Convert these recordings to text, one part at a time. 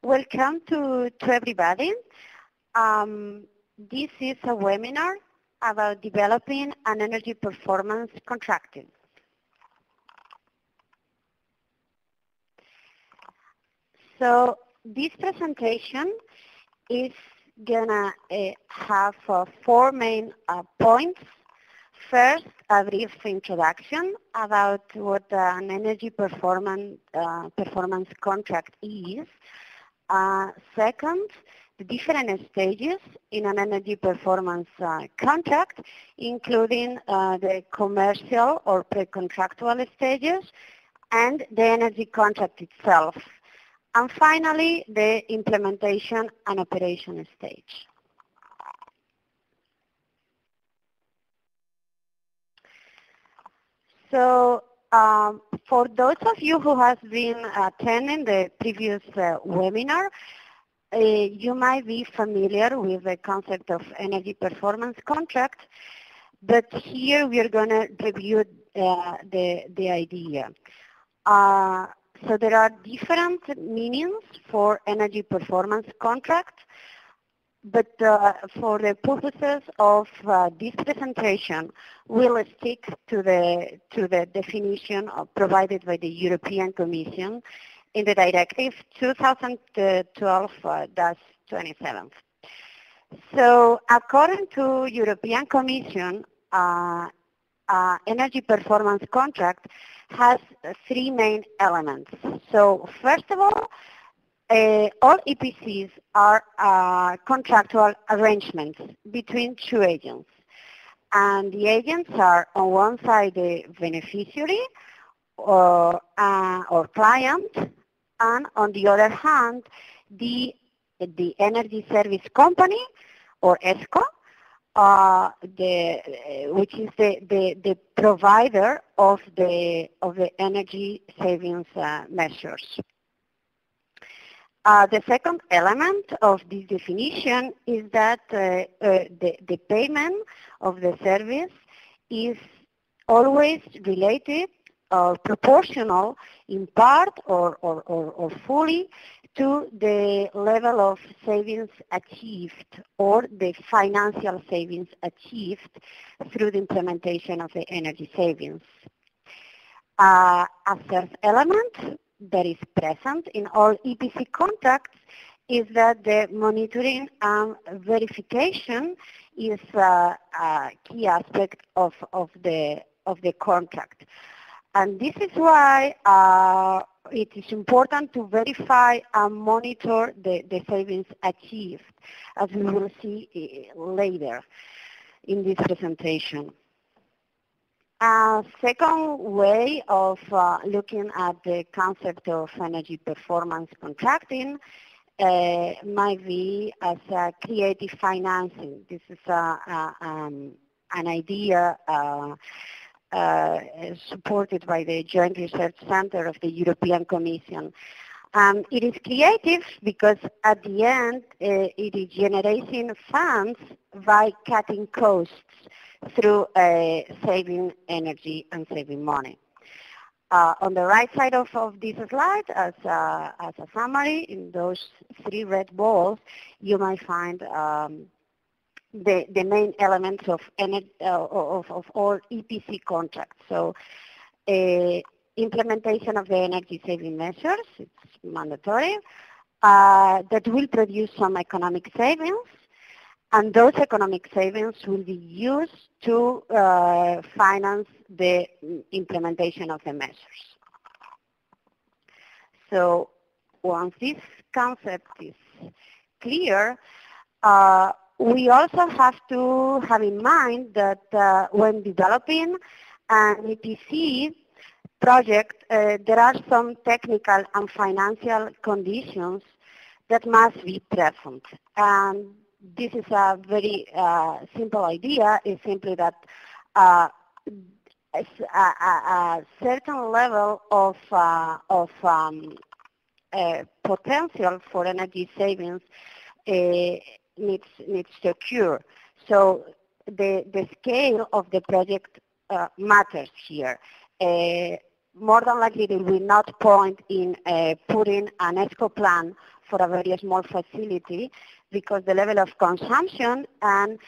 Welcome to everybody. This is a webinar about developing an energy performance contracting. So this presentation is gonna have 4 main points. First, a brief introduction about what an energy performance contract is. Second, the different stages in an energy performance contract, including the commercial or pre-contractual stages and the energy contract itself. And finally, the implementation and operation stage. So for those of you who have been attending the previous webinar, you might be familiar with the concept of energy performance contract, but here we are going to review the idea. So there are different meanings for energy performance contract, but for the purposes of this presentation, we'll stick to the definition provided by the European Commission in the Directive 2012-27. So according to European Commission, energy performance contract has 3 main elements. So first of all, all EPCs are contractual arrangements between 2 agents. And the agents are on one side the beneficiary or client, and on the other hand, the energy service company or ESCO, which is the provider of the energy savings measures. The second element of this definition is that the payment of the service is always related or proportional in part or fully to the level of savings achieved or the financial savings achieved through the implementation of the energy savings. A third element that is present in all EPC contracts is that the monitoring and verification is a key aspect of the contract. And this is why it is important to verify and monitor the savings achieved, as we will see later in this presentation. A second way of looking at the concept of energy performance contracting might be as a creative financing. This is an idea supported by the Joint Research Center of the European Commission. It is creative because at the end it is generating funds by cutting costs through saving energy and saving money. On the right side of this slide, as a summary, in those 3 red balls, you might find the main elements of all EPC contracts. So implementation of the energy saving measures, it's mandatory, that will produce some economic savings, and those economic savings will be used to finance the implementation of the measures. So once this concept is clear, we also have to have in mind that when developing an EPC project, there are some technical and financial conditions that must be present. And this is a very simple idea. It's simply that a certain level of potential for energy savings needs to occur. So the scale of the project matters here. more than likely they will not point in putting an ESCO plan for a very small facility because the level of consumption and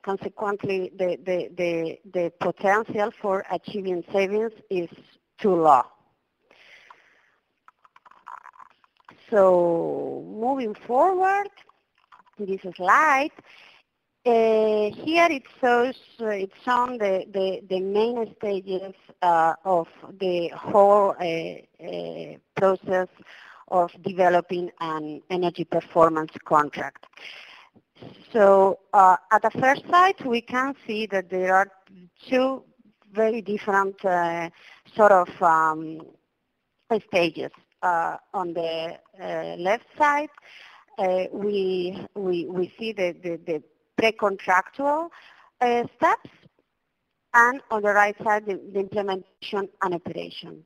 consequently the potential for achieving savings is too low. So moving forward to this slide, here it shows it's on the main stages of the whole process of developing an energy performance contract. So at the first sight, we can see that there are two very different sort of stages. On the left side, we see the pre-contractual steps, and on the right side, the implementation and operation.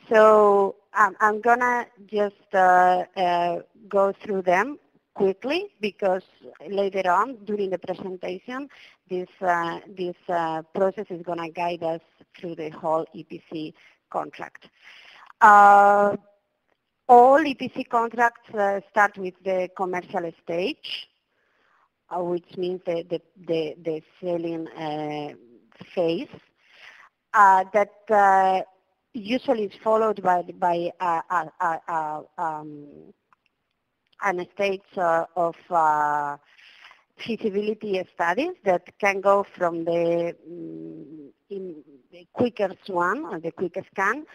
So I'm gonna just go through them quickly because later on during the presentation, this process is gonna guide us through the whole EPC contract. All EPC contracts start with the commercial stage, which means the selling phase. That usually is followed by an stage of feasibility studies that can go from the quickest one, or the quickest can,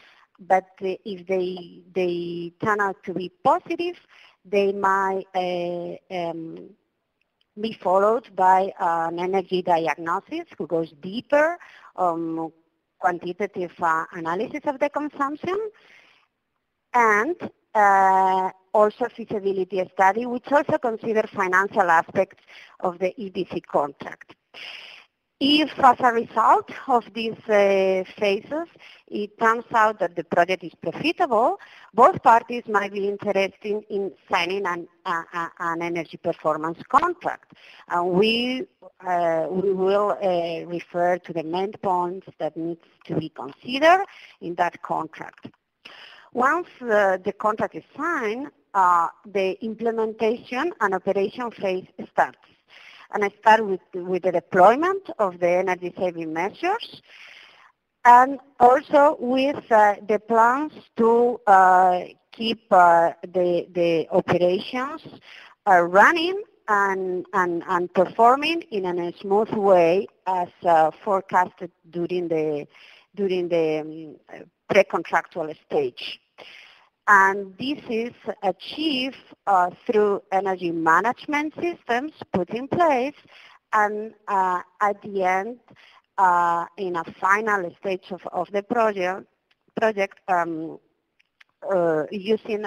but if they turn out to be positive, they might be followed by an energy diagnosis who goes deeper, quantitative analysis of the consumption, and also feasibility study, which also consider financial aspects of the EPC contract. If, as a result of these phases, it turns out that the project is profitable, both parties might be interested in signing an energy performance contract. And we will refer to the main points that needs to be considered in that contract. Once the contract is signed, the implementation and operation phase starts. And I start with the deployment of the energy saving measures, and also with the plans to keep the operations running and performing in a smooth way as forecasted during the pre-contractual stage. And this is achieved through energy management systems put in place, and at the end, in a final stage of the project using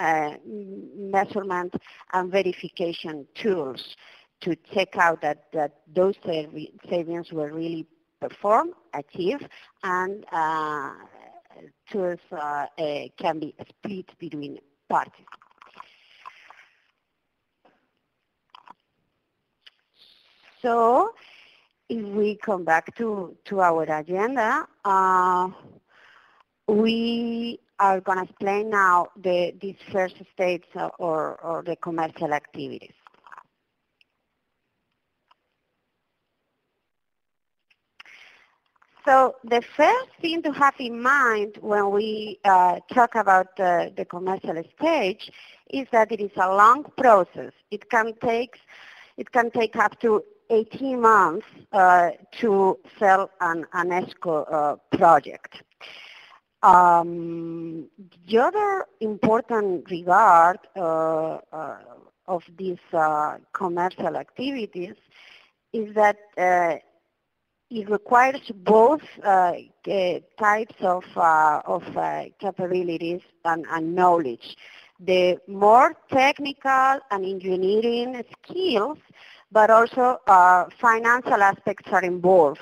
measurement and verification tools to check out that those savings were really performed, achieved, and tools can be split between parties. So if we come back to our agenda, we are going to explain now these first stages or the commercial activities. So the first thing to have in mind when we talk about the commercial stage is that it is a long process. It can take up to 18 months to sell an ESCO project. The other important regard of these commercial activities is that it requires both types of capabilities and knowledge. The more technical and engineering skills, but also financial aspects are involved.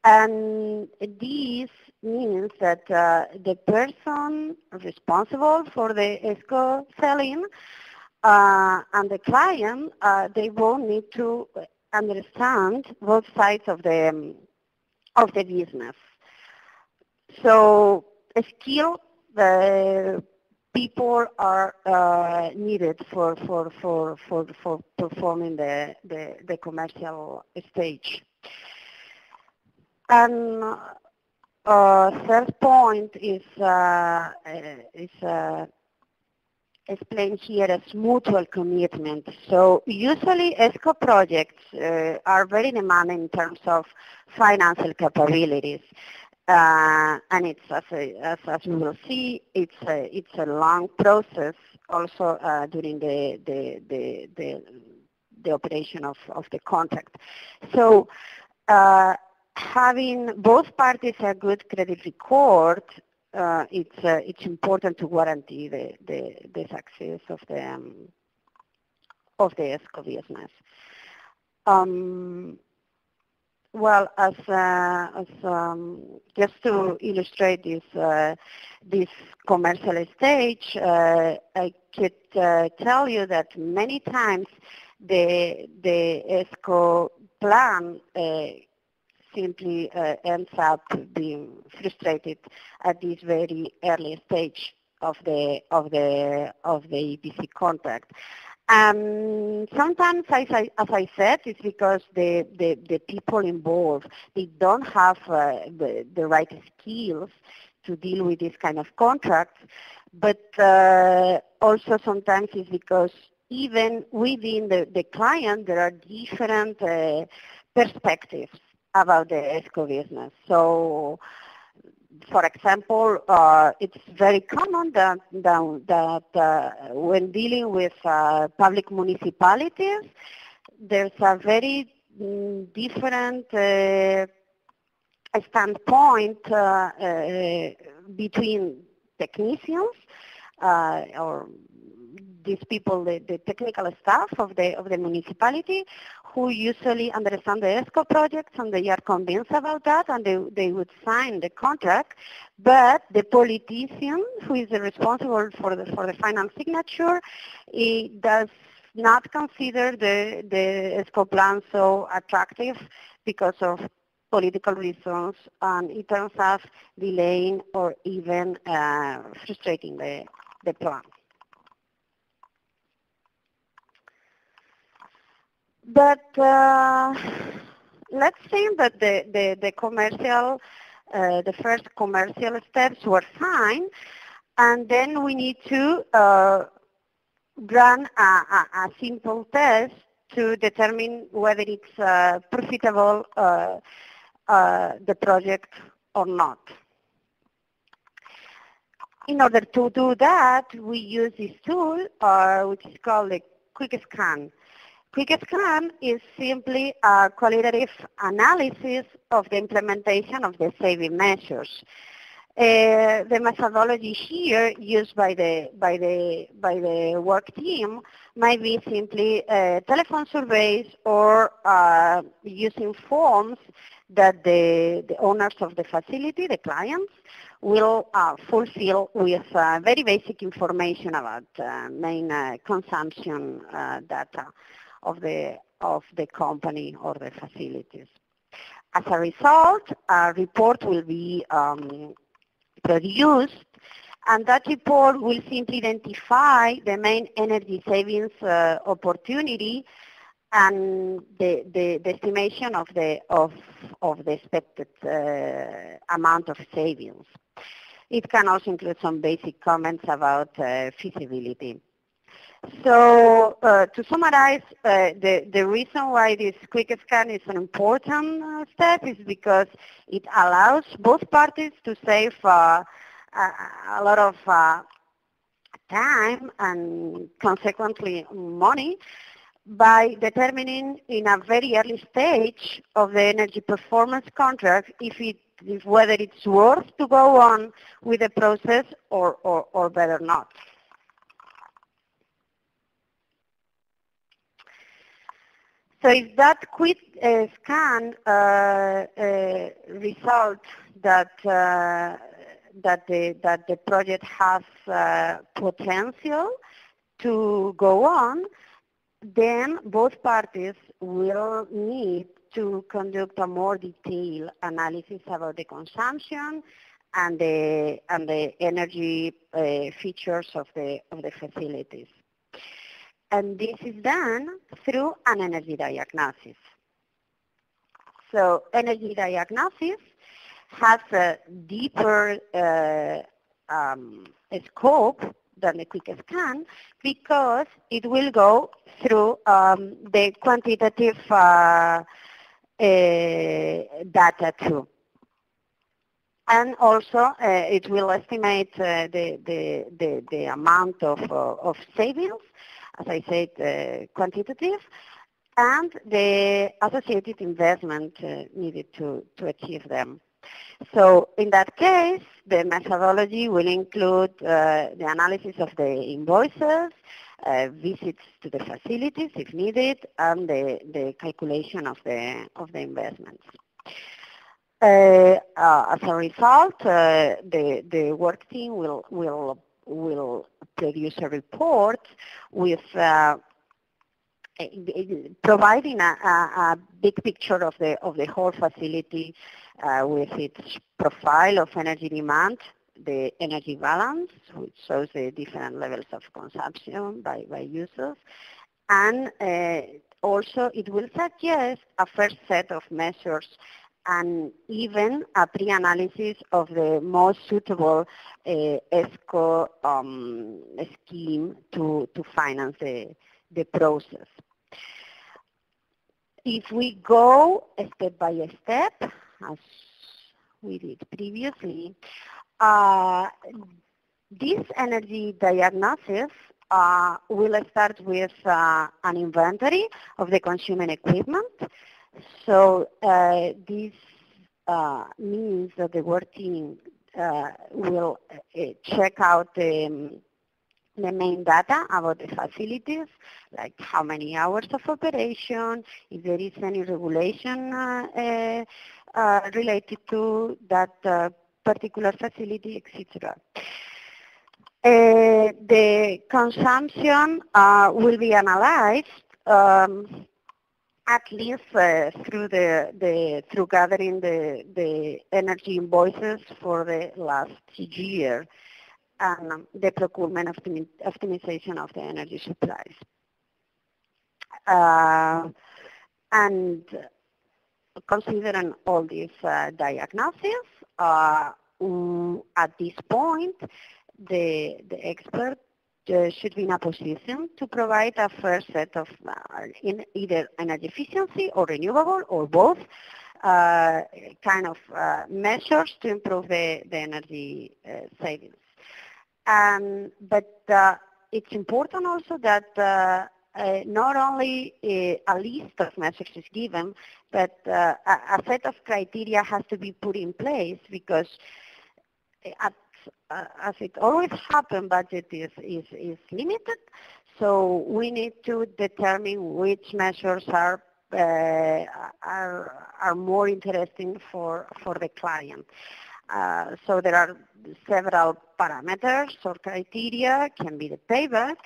And this means that the person responsible for the ESCO selling and the client, they both need to understand both sides of the business. So skilled people are needed for performing the commercial stage. And third point is explained here as mutual commitment. So usually ESCO projects are very demanding in terms of financial capabilities. And it's, as we will see, it's a long process also during the operation of the contract. So having both parties a good credit record, it's important to guarantee the success of the ESCO business. Well, just to illustrate this commercial stage, I could tell you that many times the ESCO plan simply ends up being frustrated at this very early stage of the EPC contract. Sometimes, as I said, it's because the people involved, they don't have the right skills to deal with this kind of contracts, but also sometimes it's because even within the client, there are different perspectives about the ESCO business. So, for example, it's very common that when dealing with public municipalities, there's a very different standpoint between technicians or these people, the technical staff of the municipality, who usually understand the ESCO projects and they are convinced about that and they would sign the contract, but the politician who is responsible for the final signature, he does not consider the ESCO plan so attractive because of political reasons, and it ends up delaying or even frustrating the plan. But let's say that the commercial, the first commercial steps were fine, and then we need to run a simple test to determine whether it's profitable, the project or not. In order to do that, we use this tool, which is called the Quick Scan. Quick Scan is simply a qualitative analysis of the implementation of the saving measures. The methodology here used by the work team might be simply telephone surveys or using forms that the owners of the facility, the clients, will fulfill with very basic information about main consumption data of the company or the facilities. As a result, a report will be produced, and that report will simply identify the main energy savings opportunity and the estimation of the expected amount of savings. It can also include some basic comments about feasibility. So to summarize, the reason why this Quick Scan is an important step is because it allows both parties to save a lot of time and consequently money by determining in a very early stage of the energy performance contract whether it's worth to go on with the process or better not. So if that Quick Scan result that the project has potential to go on, then both parties will need to conduct a more detailed analysis about the consumption and the energy features of the facilities. And this is done through an energy diagnosis. So energy diagnosis has a deeper scope than the quick scan because it will go through the quantitative data too. And also it will estimate the amount of savings, as I said, quantitative, and the associated investment needed to achieve them. So in that case, the methodology will include the analysis of the invoices, visits to the facilities if needed, and the calculation of the investments. As a result, the work team will produce a report with providing a big picture of the whole facility with its profile of energy demand, the energy balance, which shows the different levels of consumption by users, and also it will suggest a first set of measures and even a pre-analysis of the most suitable ESCO scheme to finance the process. If we go step by step, as we did previously, this energy diagnosis will start with an inventory of the consuming equipment. So this means that the work team will check out the main data about the facilities, like how many hours of operation, if there is any regulation related to that particular facility, etc. The consumption will be analyzed at least through through gathering the energy invoices for the last year and the procurement optimization of the energy supplies. And considering all these diagnoses, at this point, the expert should be in a position to provide a first set of in either energy efficiency or renewable or both kind of measures to improve the energy savings. But it's important also that not only a list of measures is given, but a set of criteria has to be put in place because as it always happens, budget is limited. So we need to determine which measures are more interesting for the client. So there are several parameters or criteria. Can be the payback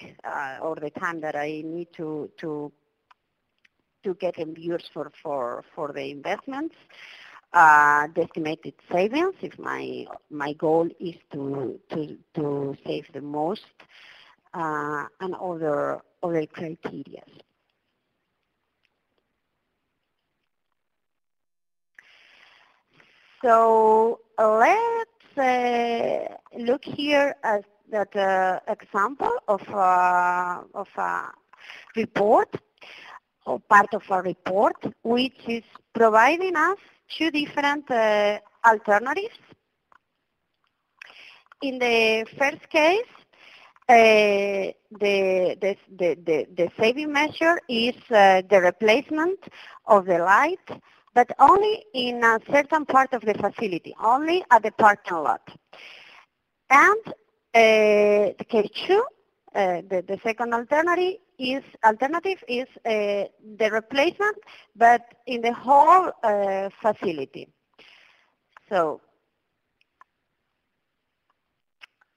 or the time that I need to get reimbursed for the investments. The estimated savings, if my goal is to save the most, and other criteria. So let's look here at that example of a report, or part of a report, which is providing us two different alternatives. In the first case, the saving measure is the replacement of the light, but only in a certain part of the facility, only at the parking lot. And the case two, the second alternative is the replacement, but in the whole facility. So,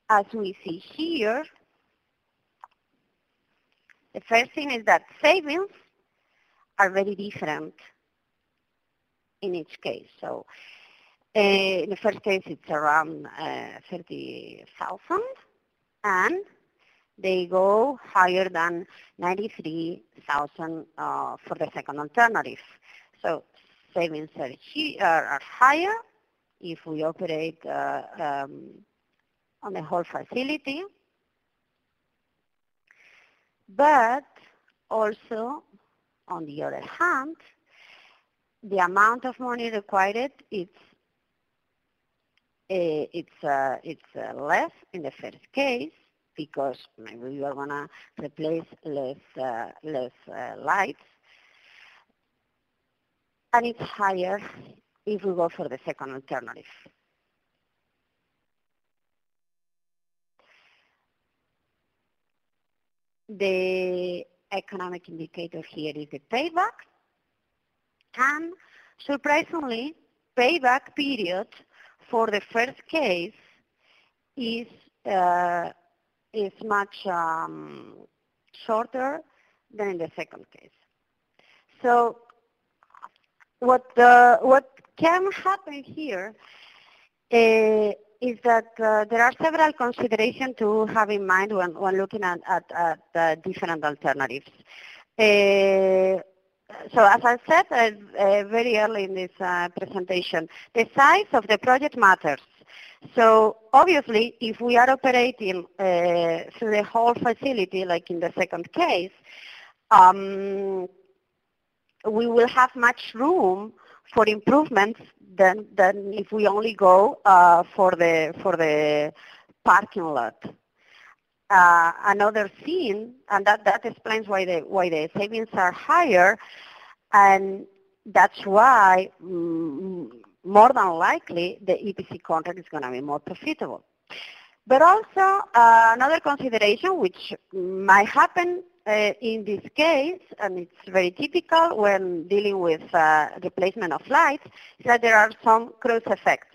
as we see here, the first thing is that savings are very different in each case. So In the first case, it's around 30,000, and they go higher than 93,000 for the second alternative. So savings are higher if we operate on the whole facility, but also, on the other hand, the amount of money required it's less in the first case, because maybe you are going to replace less lights, and it's higher if we go for the second alternative. The economic indicator here is the payback, and surprisingly, payback period for the first case is much shorter than in the second case. So what can happen here is that there are several considerations to have in mind when looking at different alternatives. So as I said very early in this presentation, the size of the project matters. So obviously, if we are operating through the whole facility, like in the second case, we will have much room for improvements than if we only go for the parking lot. Another thing, and that explains why the savings are higher, and that's why more than likely the EPC contract is going to be more profitable. But also another consideration which might happen in this case, and it's very typical when dealing with replacement of lights, is that there are some cross effects.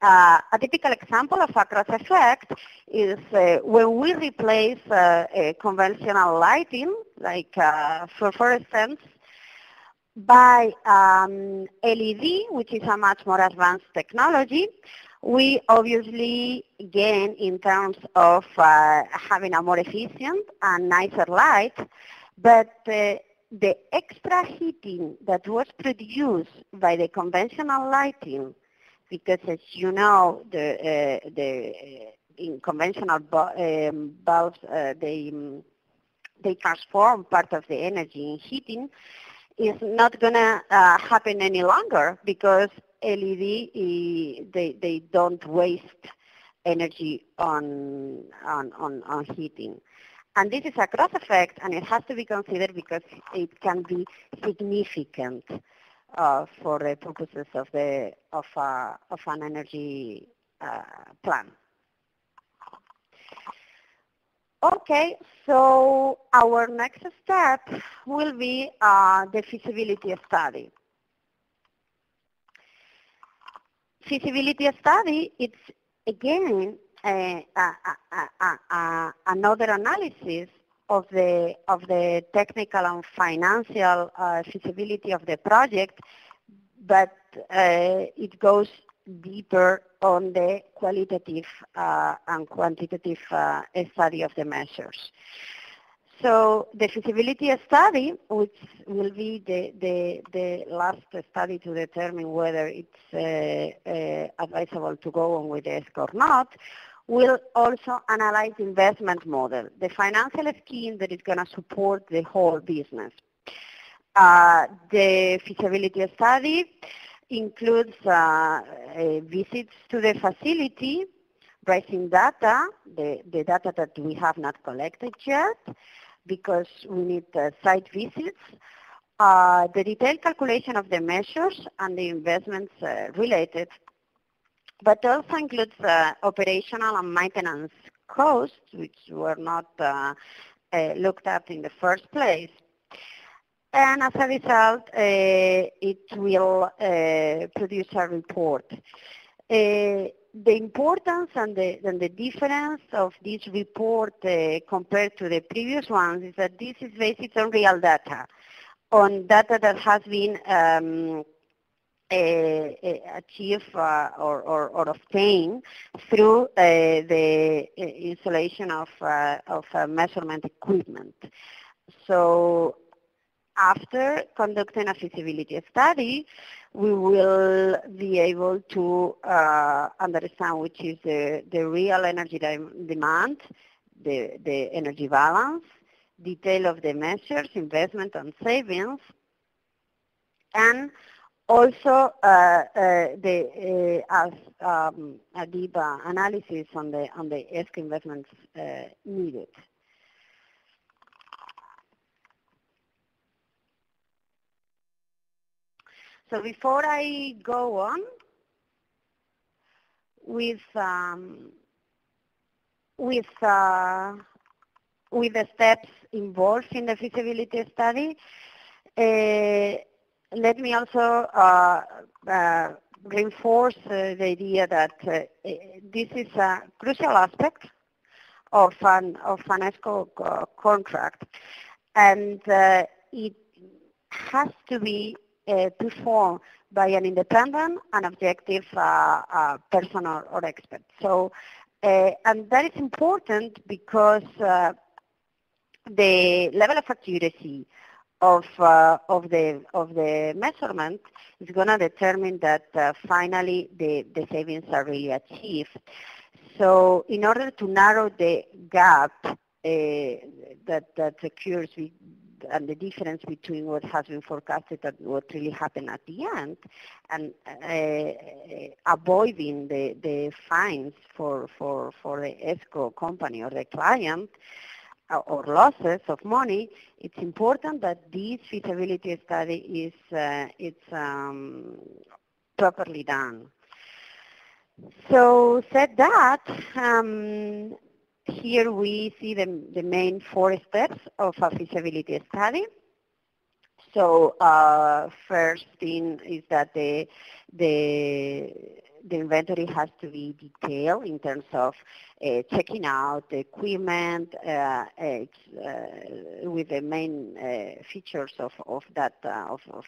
A typical example of a cross effect is when we replace conventional lighting, like for instance, by LED, which is a much more advanced technology, we obviously gain in terms of having a more efficient and nicer light, but the extra heating that was produced by the conventional lighting, because as you know, in conventional bulbs, they transform part of the energy in heating, is not going to happen any longer, because LED, they don't waste energy on heating. And this is a cross effect, and it has to be considered because it can be significant for the purposes of an energy plan. Okay, so our next step will be the feasibility study. Feasibility study, it's again another analysis of the technical and financial feasibility of the project, but it goes deeper on the qualitative and quantitative study of the measures. So the feasibility study, which will be the last study to determine whether it's advisable to go on with the ESC or not, will also analyze the investment model, the financial scheme that is going to support the whole business. The feasibility study includes visits to the facility, raising data, the data that we have not collected yet, because we need site visits, the detailed calculation of the measures and the investments related, but also includes operational and maintenance costs, which were not looked at in the first place. And as a result, it will produce a report. The importance and the difference of this report compared to the previous ones is that this is based on real data, on data that has been achieve or obtain through the installation of measurement equipment. So after conducting a feasibility study, we will be able to understand which is the real energy demand, the energy balance, detail of the measures, investment and savings, and also a deep analysis on the ESCO investments needed. So before I go on with the steps involved in the feasibility study, let me also reinforce the idea that this is a crucial aspect of an ESCO contract, and it has to be performed by an independent and objective person or expert. So, and that is important because the level of accuracy of the measurement is going to determine that finally the savings are really achieved. So in order to narrow the gap that occurs and the difference between what has been forecasted and what really happened at the end, and avoiding the fines for the ESCO company or the client, or losses of money, it's important that this feasibility study is properly done. So said that, here we see the main 4 steps of a feasibility study. So first thing is that the inventory has to be detailed in terms of checking out the equipment with the main features of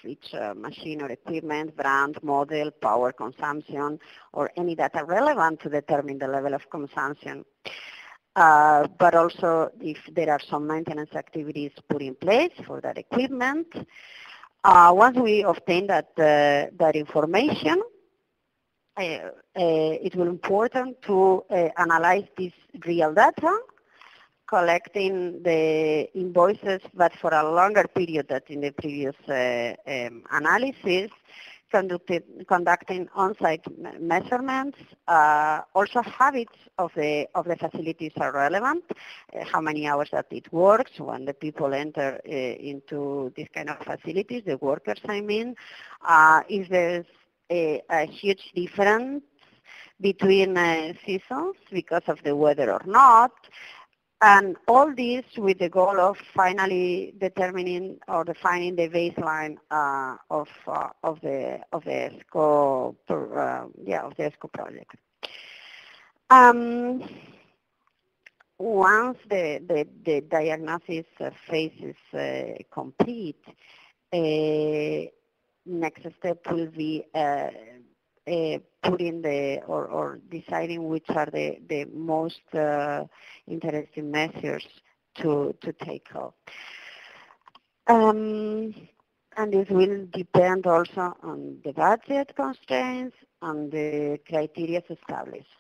each machine or equipment, brand, model, power consumption, or any data relevant to determine the level of consumption. But also if there are some maintenance activities put in place for that equipment. Once we obtain that information, it will be important to analyze this real data, collecting the invoices, but for a longer period than in the previous analysis, conducting on-site measurements. Also habits of the facilities are relevant, how many hours that it works when the people enter into this kind of facilities, the workers I mean, if there's a huge difference between seasons because of the weather or not, and all this with the goal of finally determining or defining the baseline of the ESCO project. Once the diagnosis phase is complete, next step will be putting or deciding which are the most interesting measures to take up. And this will depend also on the budget constraints and the criteria established.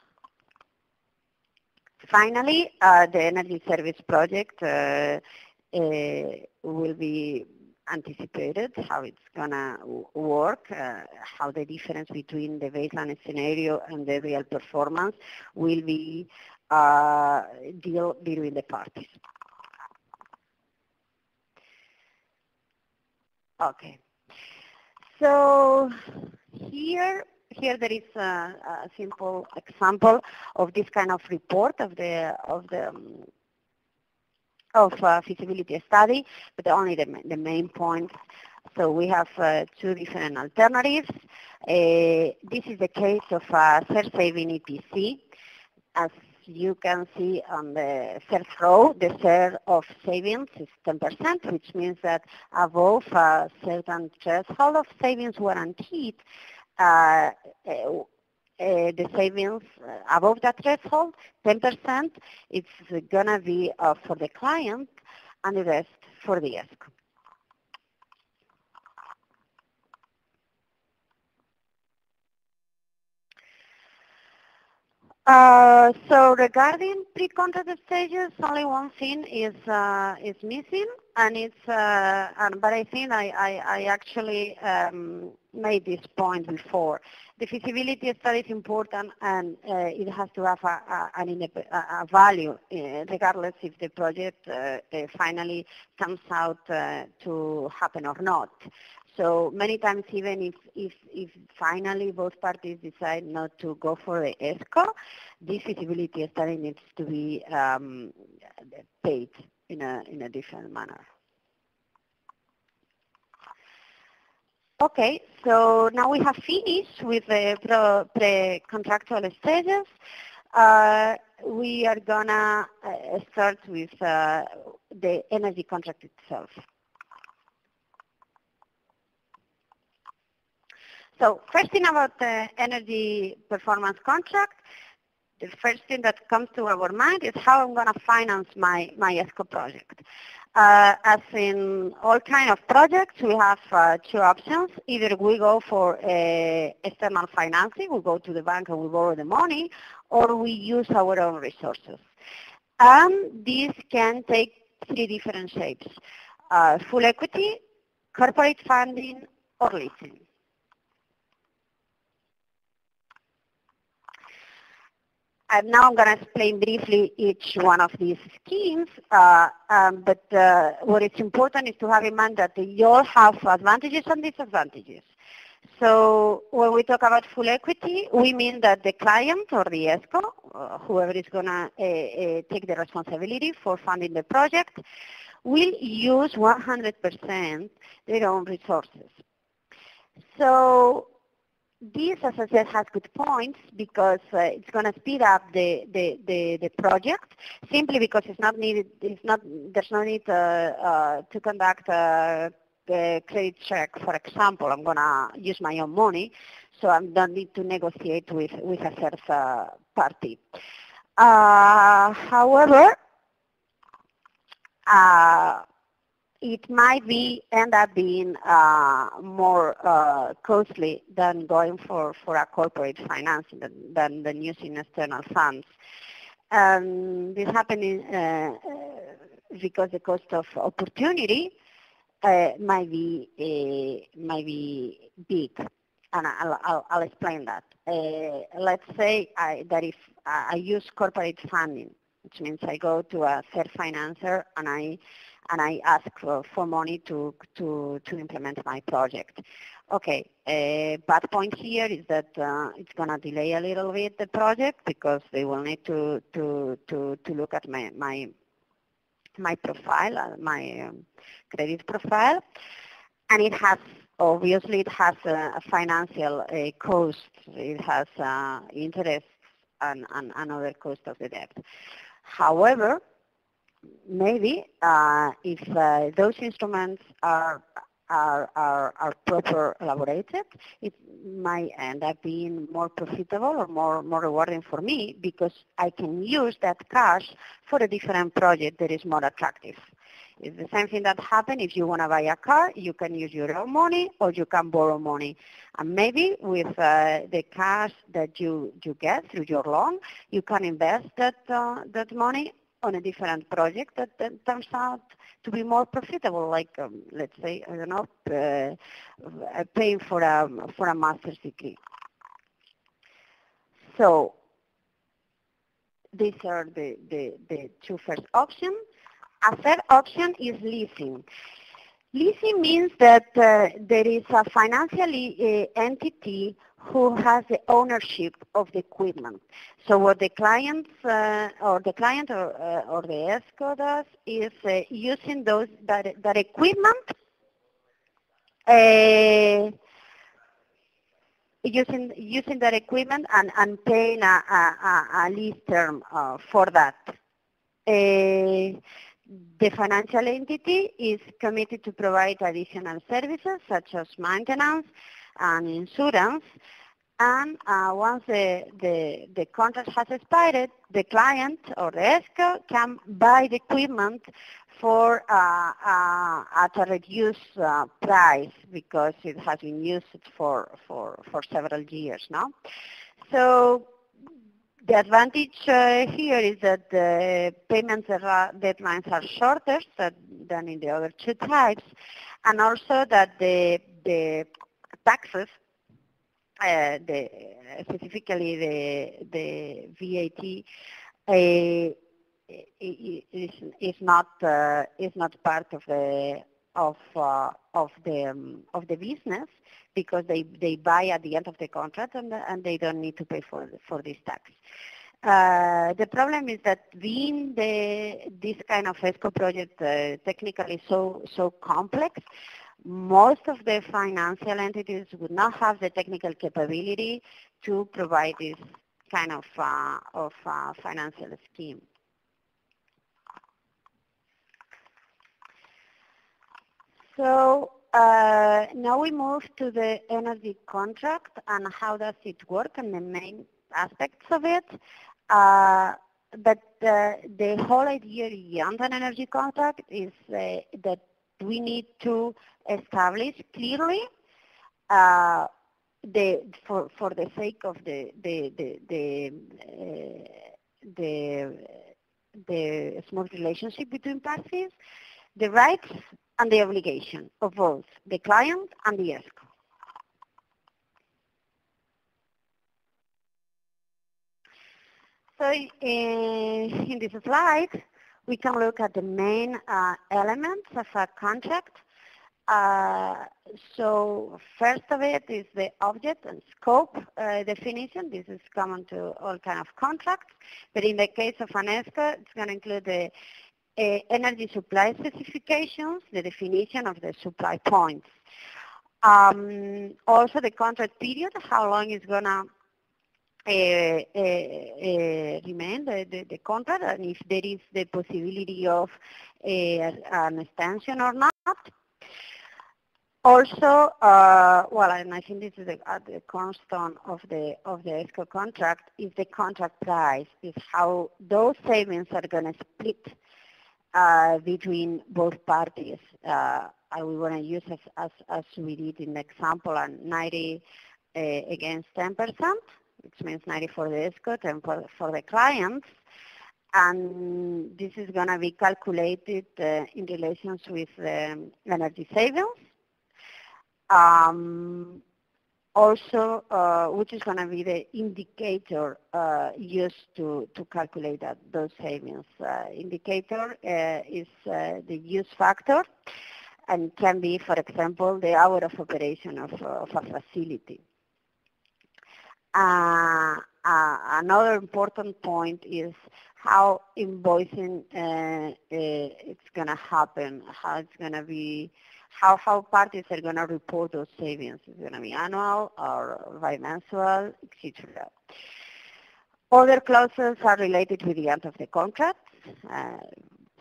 Finally, the energy service project will be anticipated, how it's going to work, how the difference between the baseline scenario and the real performance will be deal between the parties. Okay. So here there is a simple example of this kind of report of feasibility study, but only the main points. So we have 2 different alternatives. This is the case of a self-saving EPC. As you can see on the first row, the share of savings is 10%, which means that above a certain threshold of savings guaranteed, the savings above that threshold, 10%, it's going to be for the client and the rest for the ESCO. So regarding pre-contract stages, only one thing is missing, and it's but I think I actually made this point before. The feasibility study is important, and it has to have a value, regardless if the project finally comes out to happen or not. So many times, even if finally both parties decide not to go for the ESCO, this feasibility study needs to be paid in a different manner. Okay, so now we have finished with the pre-contractual stages. We are gonna start with the energy contract itself. So first thing about the energy performance contract, the first thing that comes to our mind is how I'm going to finance my ESCO project. As in all kind of projects, we have two options. Either we go for external financing, we go to the bank and we borrow the money, or we use our own resources. And these can take three different shapes: full equity, corporate funding, or leasing. And now I'm going to explain briefly each one of these schemes, but what is important is to have in mind that they all have advantages and disadvantages. So when we talk about full equity, we mean that the client or the ESCO, whoever is going to take the responsibility for funding the project, will use 100% their own resources. So this, as I said, has good points because it's going to speed up the project, simply because it's not needed. There's no need to conduct a credit check. For example, I'm going to use my own money, so I don't need to negotiate with a third party. However, it might end up being more costly than going for a corporate financing than using external funds. This happening because the cost of opportunity might be big, and I'll explain that. Let's say that if I use corporate funding, which means I go to a third financer and I ask for money to implement my project. Okay, bad point here is that it's going to delay a little bit the project because they will need to look at my profile, my credit profile, and it has obviously a financial cost. It has interest and other cost of the debt. However, maybe if those instruments are proper elaborated, it might end up being more profitable or more rewarding for me because I can use that cash for a different project that is more attractive. It's the same thing that happens if you want to buy a car. You can use your own money or you can borrow money. And maybe with the cash that you get through your loan, you can invest that money on a different project that turns out to be more profitable, like let's say, I don't know, paying for a master's degree. So these are the two first options. A third option is leasing. Leasing means that there is a financial entity who has the ownership of the equipment. So what the client or the ESCO does is using that equipment. using that equipment and paying a lease term for that. The financial entity is committed to provide additional services such as maintenance and insurance. And once the contract has expired, the client or the ESCO can buy the equipment for at a reduced price because it has been used for several years now. So the advantage here is that the payment deadlines are shorter than in the other two types, and also that the taxes, specifically the VAT, is not part of the business because they buy at the end of the contract and they don't need to pay for this tax. The problem is that being this kind of ESCO project technically so complex, most of the financial entities would not have the technical capability to provide this kind of financial scheme. So now we move to the energy contract and how does it work and the main aspects of it. But the whole idea beyond an energy contract is that we need to establish clearly for the sake of the smooth relationship between parties, the rights and the obligation of both the client and the ESCO. So in this slide, we can look at the main elements of a contract. So first of it is the object and scope definition. This is common to all kind of contracts, but in the case of an ESCO, it's going to include the energy supply specifications, the definition of the supply points. Also the contract period, how long is going to remain the contract, and if there is the possibility of an extension or not. Also, well, and I think this is the cornerstone of the ESCO contract, is the contract price, is how those savings are going to split between both parties. We want to use as we did in the example, 90 against 10%, which means 90 for the ESCO, 10 for the clients. And this is going to be calculated in relations with energy savings. Also, which is going to be the indicator used to calculate those savings. Indicator is the use factor and can be, for example, the hour of operation of a facility. Another important point is how invoicing it's going to happen, how it's going to be, how parties are going to report those savings. It's going to be annual or bimensual, etc. Other clauses are related with the end of the contract,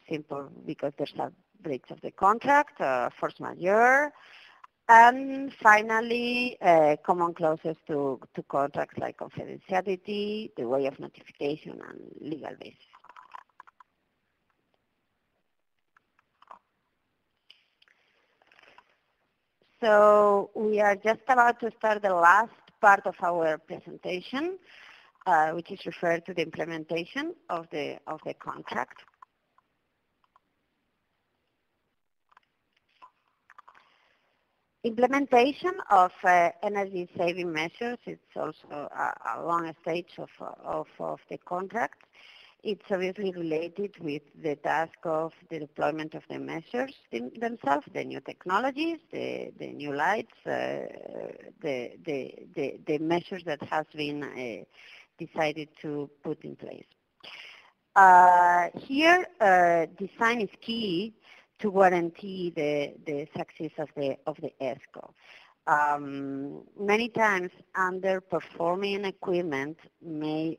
simple because there's a breach of the contract, force majeure. And finally, common clauses to contracts like confidentiality, the way of notification, and legal basis. So we are just about to start the last part of our presentation, which is referred to the implementation of the contract. Implementation of energy saving measures, it's also a long stage of the contract. It's obviously related with the task of the deployment of the measures themselves, the new technologies, the new lights, the measures that has been decided to put in place. Here, design is key to guarantee the success of the ESCO. Many times underperforming equipment may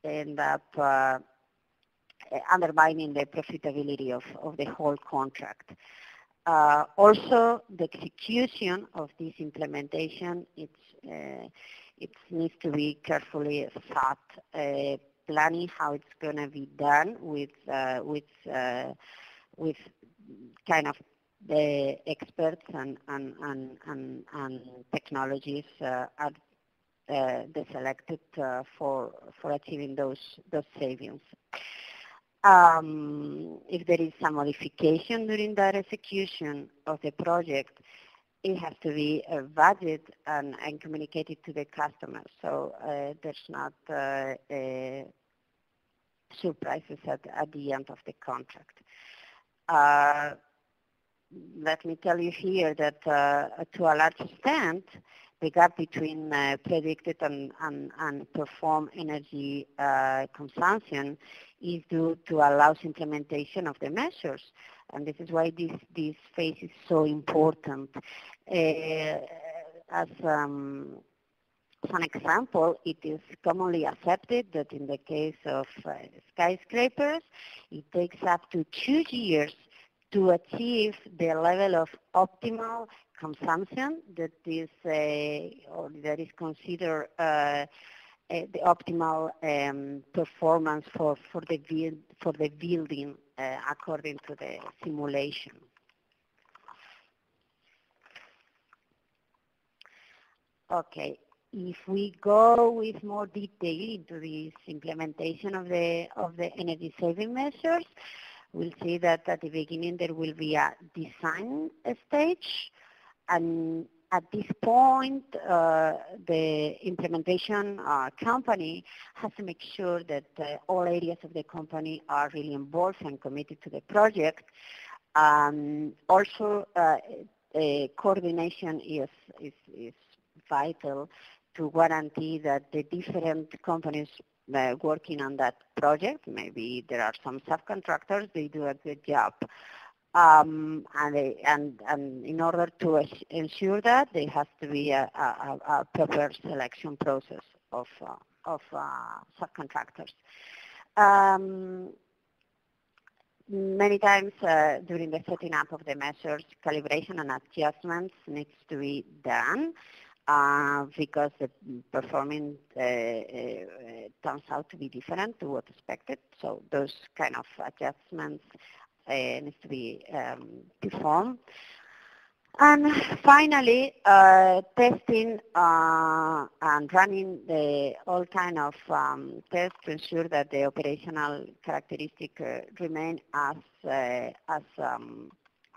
end up undermining the profitability of the whole contract. Also, the execution of this implementation, it needs to be carefully thought, planning how it's going to be done with kind of the experts and technologies are the selected for achieving those savings. If there is some modification during that execution of the project, it has to be budgeted and communicated to the customer. So there's not surprises at the end of the contract. Let me tell you here that to a large extent, the gap between predicted and performed energy consumption is due to a lousy implementation of the measures. And this is why this phase is so important. As an example, it is commonly accepted that in the case of skyscrapers, it takes up to 2 years to achieve the level of optimal consumption that is considered the optimal performance for the building according to the simulation. Okay, if we go with more detail into this implementation of the energy saving measures, we'll see that at the beginning there will be a design stage, and at this point the implementation company has to make sure that all areas of the company are really involved and committed to the project. Also, coordination is vital to guarantee that the different companies working on that project, maybe there are some subcontractors, they do a good job. And in order to ensure that, there has to be a proper selection process of subcontractors. Many times during the setting up of the measures, calibration and adjustments needs to be done. Because the performance turns out to be different to what expected. So those kind of adjustments needs to be performed. And finally, testing and running all kind of tests to ensure that the operational characteristics remain as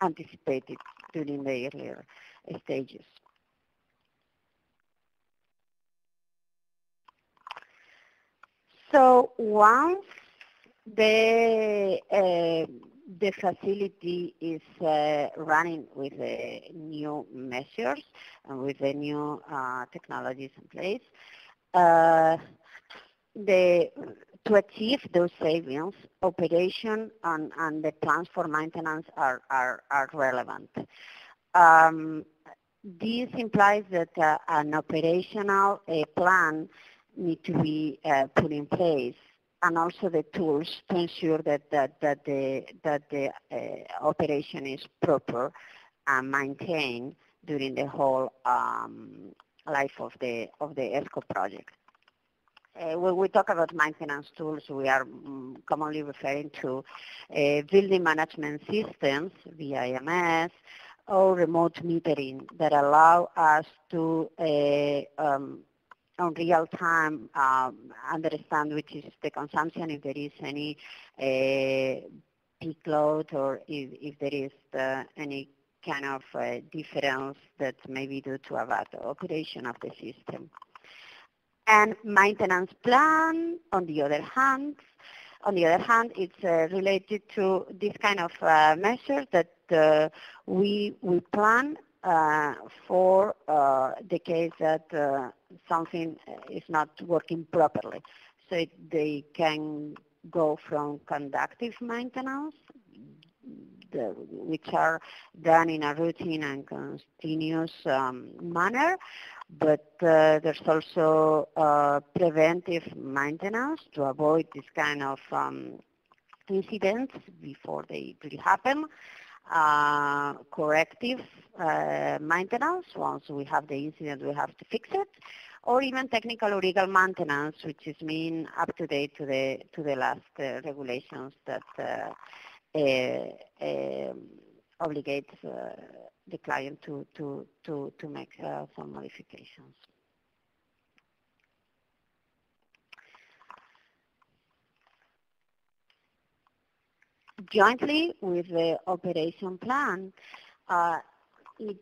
anticipated during the earlier stages. So once the facility is running with the new measures and with the new technologies in place, to achieve those savings, operation and the plans for maintenance are relevant. This implies that an operational plan need to be put in place, and also the tools to ensure that the operation is proper and maintained during the whole life of the ESCO project. When we talk about maintenance tools, we are commonly referring to building management systems, VIMS, or remote metering that allow us to on real time understand which is the consumption, if there is any peak load, or if there is any kind of difference that may be due to a bad operation of the system. And maintenance plan, on the other hand, it's related to this kind of measures that we plan for the case that something is not working properly. So they can go from conductive maintenance, which are done in a routine and continuous manner. But there's also preventive maintenance to avoid this kind of incidents before they really happen. Corrective maintenance, once we have the incident we have to fix it, or even technical or legal maintenance, which is mean up to date to the last regulations that obligates the client to make some modifications. Jointly with the operation plan, it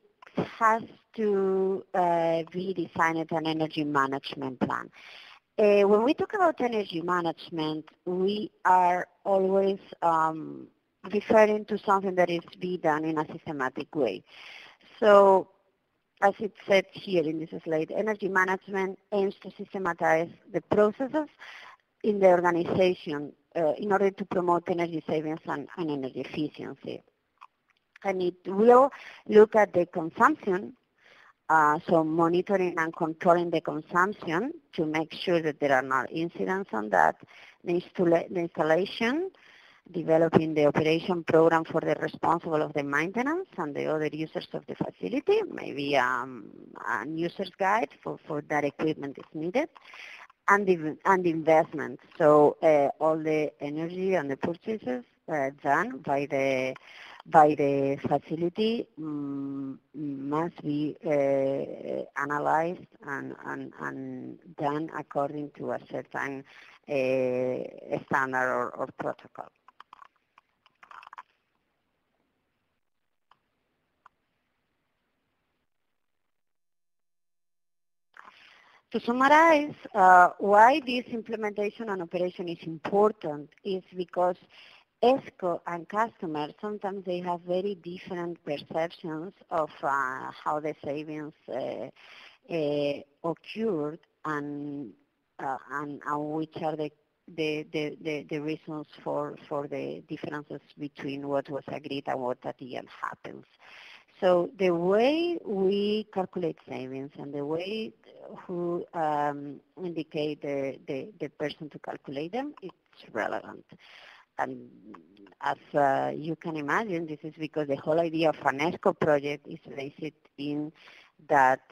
has to be designed an energy management plan. When we talk about energy management, we are always referring to something that is being done in a systematic way. So, as it said here in this slide, energy management aims to systematize the processes in the organization in order to promote energy savings and energy efficiency. And it will look at the consumption, so monitoring and controlling the consumption to make sure that there are not incidents on that, the installation, developing the operation program for the responsible of the maintenance and the other users of the facility, maybe a user's guide for that equipment is needed, and investment. So all the energy and the purchases done by the facility must be analyzed and done according to a certain standard or protocol. To summarize, why this implementation and operation is important is because ESCO and customers, sometimes they have very different perceptions of how the savings occurred and which are the reasons for the differences between what was agreed and what at the end happens. So the way we calculate savings and the way who indicate the person to calculate them, it's relevant. And as you can imagine, this is because the whole idea of an ESCO project is based in that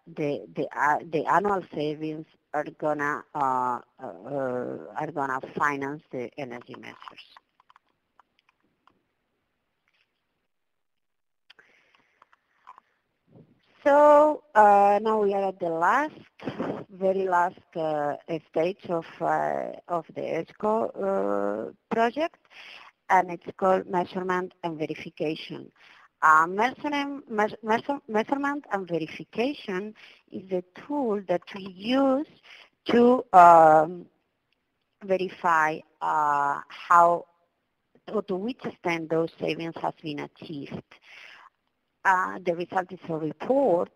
the annual savings are gonna finance the energy measures. So now we are at the very last stage of the ESCO project, and it's called measurement and verification. Measurement and verification is the tool that we use to verify how or to which extent those savings have been achieved. The result is a report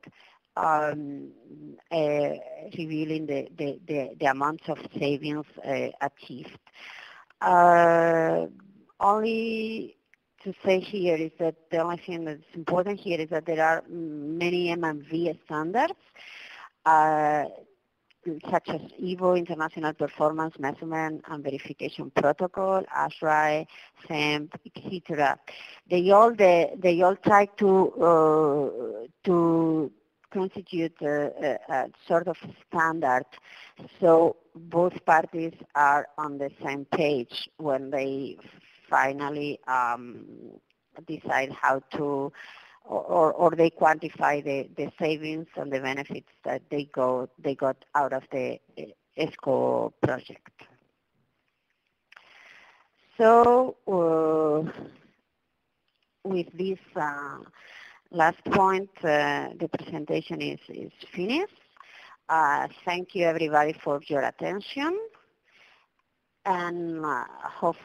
revealing the amounts of savings achieved. Only to say here is that the only thing that's important here is that there are many M&V standards, such as EVO, International Performance Measurement and Verification Protocol, ASRAE, SEMP, etc. They all try to constitute a sort of standard, so both parties are on the same page when they finally decide how to, or they quantify the savings and the benefits that they got out of the ESCO project. So with this last point, the presentation is finished. Thank you everybody for your attention, and I hope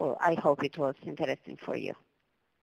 it was interesting for you.